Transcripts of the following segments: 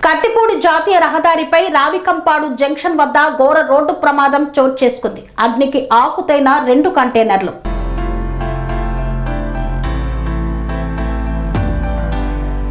కత్తిపూడి జాతీయ రహదారిపై రావికంపాడు జంక్షన్ వద్ద ఘోర రోడ్డు ప్రమాదం చోటు చేసుకుంది. అగ్నికి ఆహుతైన 2 కంటైనర్లు.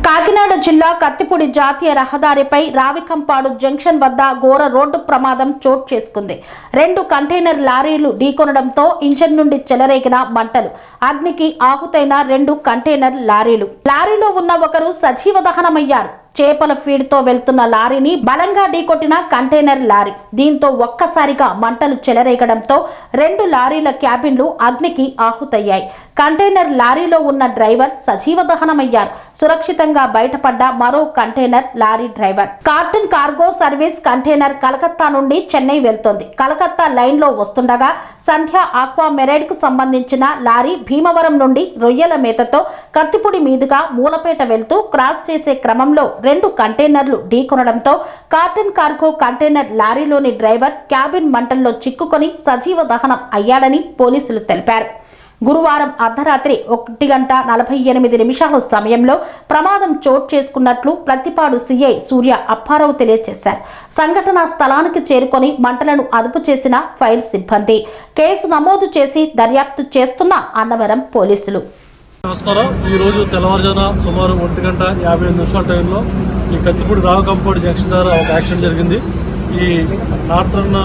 కాకినాడ జిల్లా కత్తిపూడి జాతీయ రహదారిపై రావికంపాడు జంక్షన్ వద్ద ఘోర రోడ్డు ప్రమాదం చోటు చేసుకుంది. 2 కంటైనర్ లారీలు ఢీకొనడంతో ఇంజన్ నుండి చెలరేగిన మంటలు. అగ్నికి ఆహుతైన 2 కంటైనర్ లారీలు. లారీలో ఉన్న ఒకరు సజీవ దహనమయ్యారు. చేపల ఫీడ్ తో వెళ్తున్న లారీని బలంగా ఢీకొట్టిన కంటైనర్ లారీ. దీంతో ఒక్కసారిగా మంటలు చెలరేగడంతో 2 లారీల క్యాబిన్లు అగ్నికి ఆహుతయ్యాయి. కంటైనర్ లారీలో ఉన్న డ్రైవర్ సజీవ దహనమయ్యారు. సురక్షితంగా బయటపడ్డ మరో container lorry driver. Cartoon cargo service container Calcutta నుండి చెన్నై వెళ్తోంది. కలకత్తా లైన్ లో వస్తుండగా సంధ్య ఆక్వా మెరైడ్ కు సంబంధించిన లారీ భీమవరం నుండి రొయ్యల మేతతో కత్తిపూడి మీదుగా మూలపేట వెళ్తూ క్రాస్ చేసే క్రమంలో 2 కంటైనర్లు ఢీకొనడంతో కార్టూన్ కార్గో కంటైనర్ లారీలోని డ్రైవర్ క్యాబిన్ మంటల్లో చిక్కుకొని సజీవ దహనం అయ్యాడని పోలీసులు తెలిపారు. గురువారం అర్ధరాత్రి 1:48 సమయంలో ప్రమాదం చోటు చేసుకున్నట్లు ప్రతిపాడు సిఐ సూర్య అప్పారావు తెలియజేశారు. సంఘటనా స్థలానికి చేరుకొని మంటలను అదుపు చేసిన ఫైర్ సిబ్బంది. కేసు నమోదు చేసి దర్యాప్తు చేస్తున్న అన్నవరం పోలీసులు. నమస్కారం. ఈ రోజు తెల్లవారుజామున సుమారు 1:58 టైంలో ఈ కత్తిపూడి రావికంపాడు జంక్షన్ ద్వారా ఒక యాక్సిడెంట్ జరిగింది. ఈ నార్థర్న్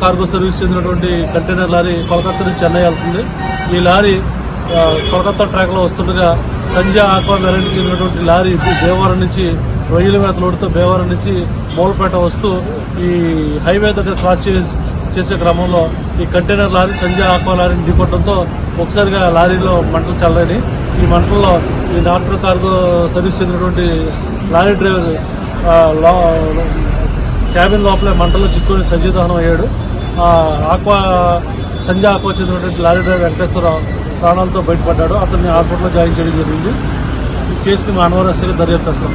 కార్గో సర్వీస్ చెందినటువంటి కంటైనర్ లారీ కోల్కతా నుంచి చెన్నై వెళ్తుంది. ఈ లారీ కోల్కతా ట్రాక్ లో వస్తుండగా సంధ్య ఆక్వా మెరైడ్ చెందినటువంటి లారీ భీమవరం నుంచి రొయ్యల మీద లోడుతో భీమవరం నుంచి మూలపేట వస్తూ ఈ హైవే దగ్గర క్రాస్ చేసే క్రమంలో ఈ కంటైనర్ లారీ సంధ్య ఆక్వా లారీని ఢీకొట్టడంతో ఒకసారిగా లారీలో మంటలు చల్లని. ఈ మంటల్లో ఈ నార్థర్న్ కార్గో సర్వీస్ చెందినటువంటి లారీ డ్రైవర్ క్యాబిన్ లోపలే మంటల్లో చిక్కుని సజీవ దహనం అయ్యాడు. సంధ్య ఆక్వా చెందినటువంటి లారీ డ్రైవర్ వెంకటేశ్వరరావు ప్రాణాలతో బయటపడ్డాడు. అతన్ని హాస్పిటల్లో జాయిన్ చేయడం జరిగింది. ఈ కేసుని మా అన్వరస్గా దర్యాప్తు చేస్తాం.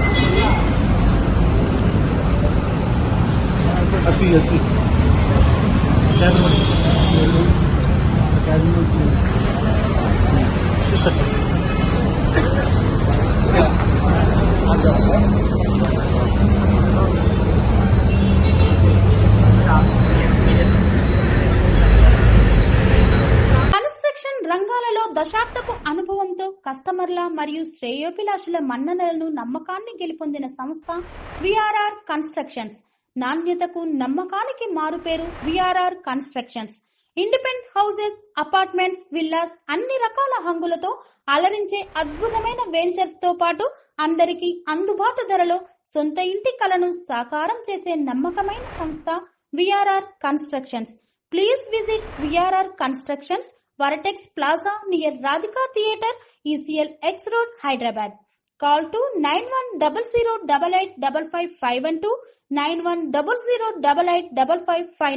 రంగాలలో దశాబ్దపు అనుభవంతో కస్టమర్ల మరియు శ్రేయోభిలాషుల మన్ననలను నమ్మకాన్ని గెలుపొందిన సంస్థ విఆర్ఆర్ కన్స్ట్రక్షన్స్. నాణ్యతకు నమ్మకానికి మారుపేరు VRR constructions. Independent houses, apartments, villas అన్ని రకాల హంగులతో అలరించే అద్భుతమైన వెంచర్స్ తో పాటు అందరికీ అందుబాటు ధరలో సొంత ఇంటి కలను సాకారం చేసే నమ్మకమైన సంస్థ VRR constructions. Please visit VRR constructions, Varatex Plaza near Radhika Theatre, ECL X Road, Hyderabad. Call to 910088555512, 9100885555.